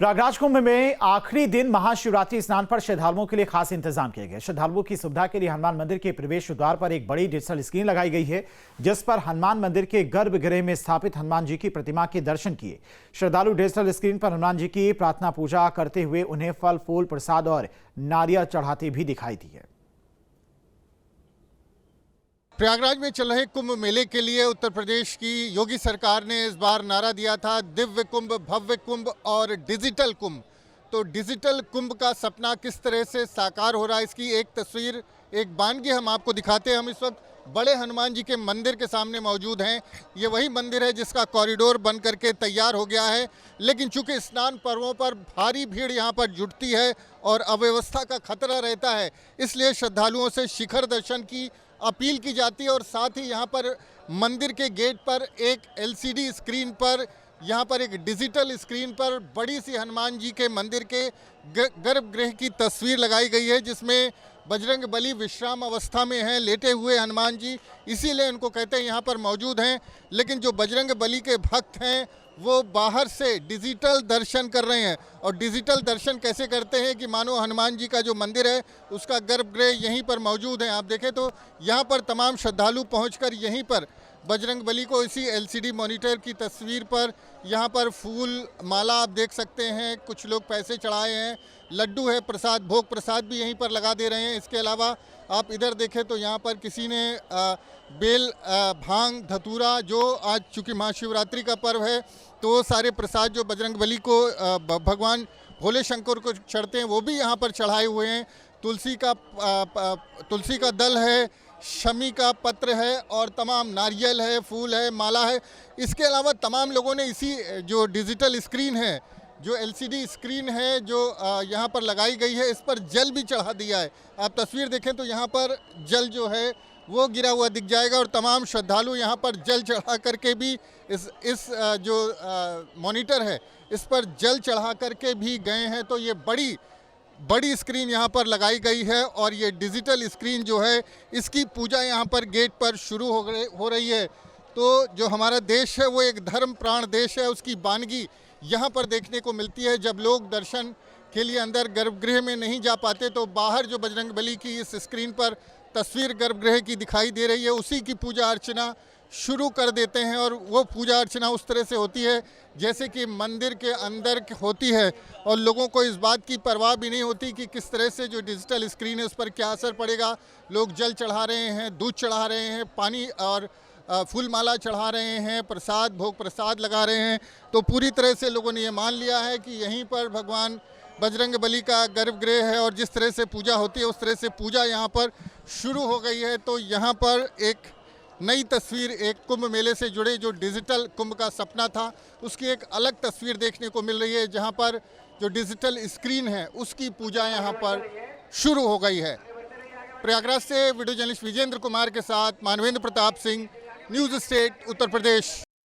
प्रयागराज कुंभ में आखिरी दिन महाशिवरात्रि स्नान पर श्रद्धालुओं के लिए खास इंतजाम किए गए। श्रद्धालुओं की सुविधा के लिए हनुमान मंदिर के प्रवेश द्वार पर एक बड़ी डिजिटल स्क्रीन लगाई गई है, जिस पर हनुमान मंदिर के गर्भगृह में स्थापित हनुमान जी की प्रतिमा के दर्शन किए। श्रद्धालु डिजिटल स्क्रीन पर हनुमान जी की प्रार्थना पूजा करते हुए उन्हें फल फूल प्रसाद और नारियल चढ़ाते भी दिखाई दिए। प्रयागराज में चल रहे कुंभ मेले के लिए उत्तर प्रदेश की योगी सरकार ने इस बार नारा दिया था दिव्य कुंभ, भव्य कुंभ और डिजिटल कुंभ। तो डिजिटल कुंभ का सपना किस तरह से साकार हो रहा है, इसकी एक तस्वीर, एक वानगी हम आपको दिखाते हैं। हम इस वक्त बड़े हनुमान जी के मंदिर के सामने मौजूद हैं। ये वही मंदिर है जिसका कॉरिडोर बन करके तैयार हो गया है, लेकिन चूंकि स्नान पर्वों पर भारी भीड़ यहाँ पर जुटती है और अव्यवस्था का खतरा रहता है, इसलिए श्रद्धालुओं से शिखर दर्शन की अपील की जाती है। और साथ ही यहाँ पर मंदिर के गेट पर एक एलसीडी स्क्रीन पर, यहाँ पर एक डिजिटल स्क्रीन पर बड़ी सी हनुमान जी के मंदिर के गर्भगृह की तस्वीर लगाई गई है, जिसमें बजरंग बली विश्राम अवस्था में हैं, लेटे हुए हनुमान जी, इसीलिए उनको कहते हैं यहाँ पर मौजूद हैं। लेकिन जो बजरंग बली के भक्त हैं वो बाहर से डिजिटल दर्शन कर रहे हैं। और डिजिटल दर्शन कैसे करते हैं कि मानो हनुमान जी का जो मंदिर है उसका गर्भगृह यहीं पर मौजूद है। आप देखें तो यहाँ पर तमाम श्रद्धालु पहुंचकर यहीं पर बजरंग बली को इसी एलसीडी मॉनिटर की तस्वीर पर यहाँ पर फूल माला आप देख सकते हैं, कुछ लोग पैसे चढ़ाए हैं, लड्डू है, प्रसाद, भोग प्रसाद भी यहीं पर लगा दे रहे हैं। इसके अलावा आप इधर देखें तो यहाँ पर किसी ने बेल, भांग, धतूरा, जो आज चूँकि महाशिवरात्रि का पर्व है तो सारे प्रसाद जो बजरंग बली को भगवान भोले शंकर को चढ़ते हैं वो भी यहाँ पर चढ़ाए हुए हैं। तुलसी का दल है, शमी का पत्र है और तमाम नारियल है, फूल है, माला है। इसके अलावा तमाम लोगों ने इसी जो डिजिटल स्क्रीन है, जो एलसीडी स्क्रीन है जो यहाँ पर लगाई गई है, इस पर जल भी चढ़ा दिया है। आप तस्वीर देखें तो यहाँ पर जल जो है वो गिरा हुआ दिख जाएगा और तमाम श्रद्धालु यहाँ पर जल चढ़ा करके भी इस जो मॉनिटर है इस पर जल चढ़ा करके भी गए हैं। तो ये बड़ी स्क्रीन यहाँ पर लगाई गई है और ये डिजिटल स्क्रीन जो है इसकी पूजा यहाँ पर गेट पर शुरू हो रही है। तो जो हमारा देश है वो एक धर्म प्राण देश है, उसकी वानगी यहाँ पर देखने को मिलती है। जब लोग दर्शन के लिए अंदर गर्भगृह में नहीं जा पाते तो बाहर जो बजरंग बली की इस स्क्रीन पर तस्वीर गर्भगृह की दिखाई दे रही है उसी की पूजा अर्चना शुरू कर देते हैं। और वो पूजा अर्चना उस तरह से होती है जैसे कि मंदिर के अंदर होती है और लोगों को इस बात की परवाह भी नहीं होती कि किस तरह से जो डिजिटल स्क्रीन है उस पर क्या असर पड़ेगा। लोग जल चढ़ा रहे हैं, दूध चढ़ा रहे हैं, पानी और फूल माला चढ़ा रहे हैं, प्रसाद, भोग प्रसाद लगा रहे हैं। तो पूरी तरह से लोगों ने ये मान लिया है कि यहीं पर भगवान बजरंग बली का गर्भगृह है और जिस तरह से पूजा होती है उस तरह से पूजा यहाँ पर शुरू हो गई है। तो यहाँ पर एक नई तस्वीर, एक कुंभ मेले से जुड़े जो डिजिटल कुंभ का सपना था उसकी एक अलग तस्वीर देखने को मिल रही है, जहाँ पर जो डिजिटल स्क्रीन है उसकी पूजा यहाँ पर शुरू हो गई है। प्रयागराज से वीडियो जर्नलिस्ट विजेंद्र कुमार के साथ मानवेंद्र प्रताप सिंह, न्यूज़ स्टेट, उत्तर प्रदेश।